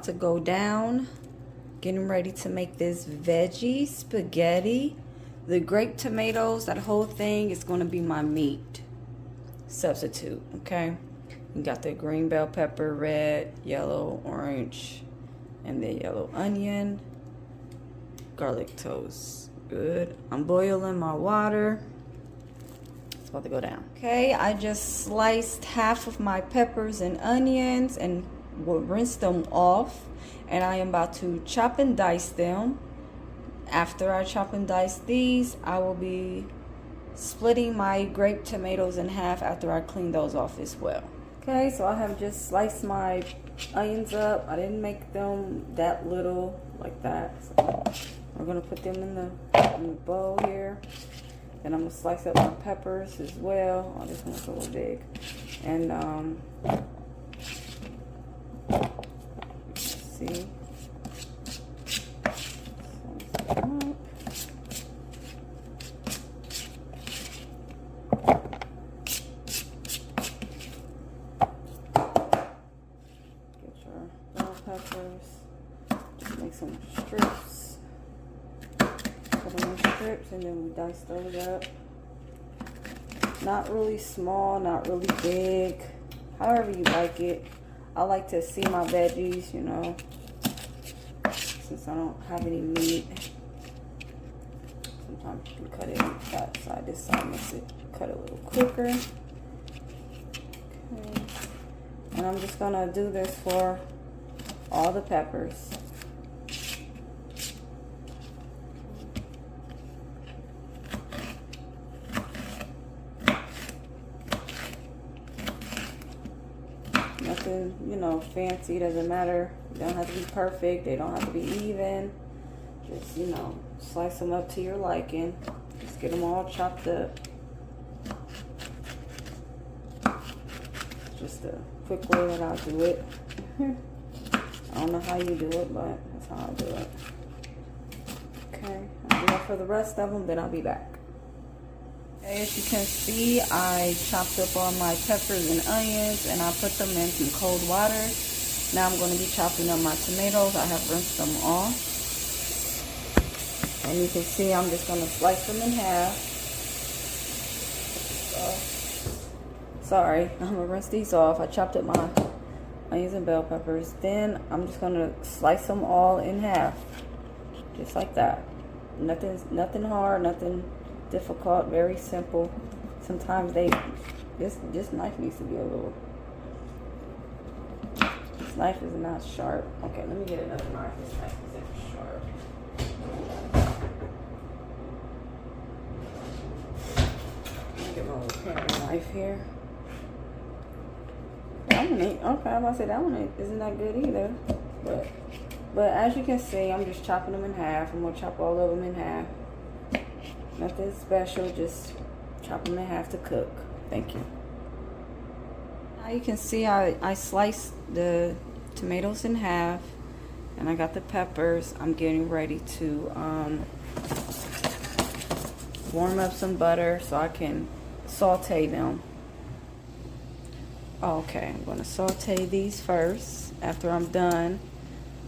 about to go down. Getting ready to make this veggie spaghetti. The grape tomatoes, that whole thing is going to be my meat substitute, okay? You got the green bell pepper, red, yellow, orange, and the yellow onion. Garlic toast. Good. I'm boiling my water. It's about to go down. Okay, I just sliced half of my peppers and onions and will rinse them off. And I am about to chop and dice them. After I chop and dice these, I will be splitting my grape tomatoes in half after I clean those off as well. Okay, so I have just sliced my onions up. I didn't make them that little like that. So we're gonna put them in the bowl here. Then I'm gonna slice up my peppers as well. Oh, this one's a little big. And let's see. Make some strips. Put them in strips and then we dice those up. Not really small, not really big. However you like it. I like to see my veggies, you know. Since I don't have any meat. Sometimes you can cut it on that side. This side makes it cut a little quicker. Okay. And I'm just gonna do this for all the peppers. Nothing, you know, fancy, doesn't matter. They don't have to be perfect. They don't have to be even. Just, you know, slice them up to your liking. Just get them all chopped up. Just a quick way that I do it. I don't know how you do it, but that's how I do it. Okay, I'll do that for the rest of them, then I'll be back. As you can see, I chopped up all my peppers and onions and I put them in some cold water. Now I'm going to be chopping up my tomatoes. I have rinsed them off. And you can see I'm just going to slice them in half. Sorry, I'm going to rinse these off. I chopped up my onions and bell peppers. Then I'm just going to slice them all in half. Just like that. Nothing hard, nothing difficult, very simple. Sometimes this knife needs to be a little, this knife is not sharp. Okay, let me get another knife. This knife isn't sharp. Let me get my little paring knife here. That one ain't, okay, I'm about to say that one isn't that good either. But as you can see, I'm just chopping them in half. I'm gonna chop all of them in half. Nothing special, just chop them in half to cook. Thank you. Now you can see I sliced the tomatoes in half and I got the peppers. I'm getting ready to warm up some butter so I can saute them. Okay, I'm going to saute these first. After I'm done,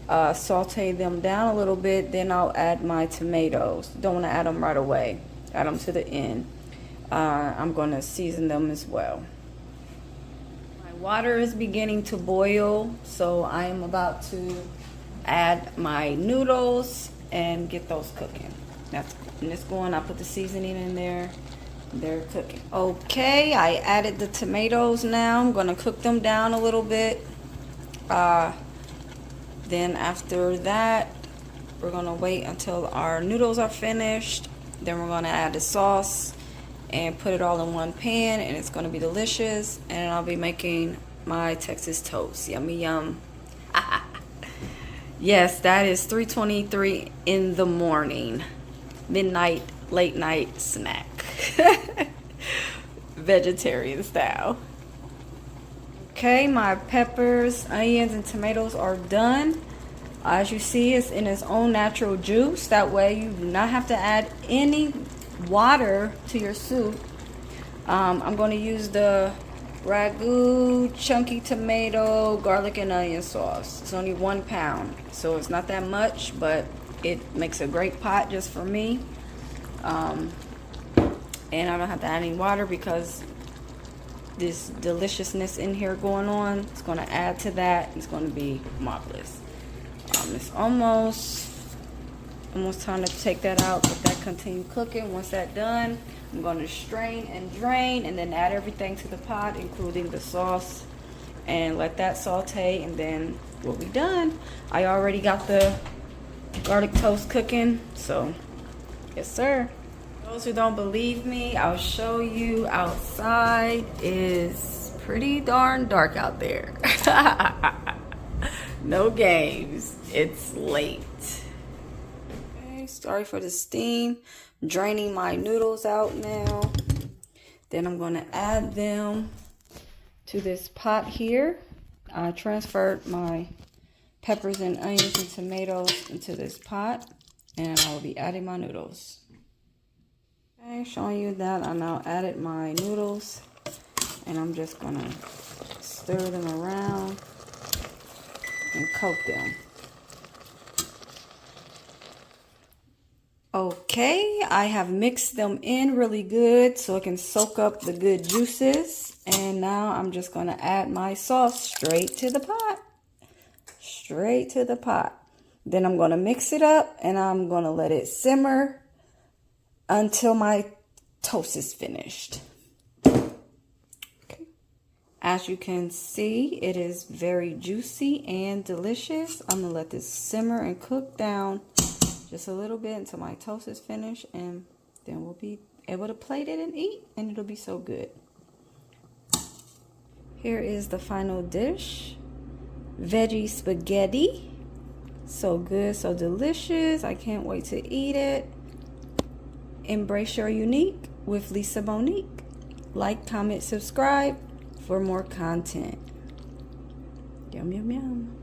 saute them down a little bit, then I'll add my tomatoes. Don't want to add them right away. Add them to the end. I'm going to season them as well. My water is beginning to boil, so I am about to add my noodles and get those cooking. And it's going, I put the seasoning in there. They're cooking. Okay, I added the tomatoes now. I'm going to cook them down a little bit. Then after that, we're going to wait until our noodles are finished. Then we're going to add the sauce and put it all in one pan, and it's going to be delicious. And I'll be making my Texas toast. Yummy yum. Yes, that is 3:23 in the morning. Midnight, late night snack. Vegetarian style. Okay, my peppers, onions, and tomatoes are done. As you see, it's in its own natural juice. That way you do not have to add any water to your soup. I'm going to use the ragu, chunky tomato, garlic and onion sauce. It's only 1 pound, so it's not that much, but it makes a great pot just for me. And I don't have to add any water because this deliciousness in here going on, it's going to add to that. It's going to be marvelous. It's almost time to take that out, let that continue cooking. Once that's done, I'm going to strain and drain and then add everything to the pot, including the sauce, and let that saute, and then we'll be done. I already got the garlic toast cooking, so yes sir. Those who don't believe me, I'll show you. Outside is pretty darn dark out there. No games, it's late. Okay, sorry for the steam. Draining my noodles out now. Then I'm going to add them to this pot here. I transferred my peppers and onions and tomatoes into this pot, and I will be adding my noodles. Okay, showing you that I now added my noodles, and I'm just going to stir them around and coat them. Okay, I have mixed them in really good so it can soak up the good juices. And now I'm just going to add my sauce straight to the pot. Straight to the pot. Then I'm going to mix it up and I'm going to let it simmer until my toast is finished. Okay. As you can see, it is very juicy and delicious. I'm going to let this simmer and cook down just a little bit until my toast is finished, and then we'll be able to plate it and eat, and it'll be so good. Here is the final dish. Veggie spaghetti. So good, so delicious. I can't wait to eat it. Embrace your unique with Lisa Monique. Like, comment, subscribe for more content. Yum, yum, yum.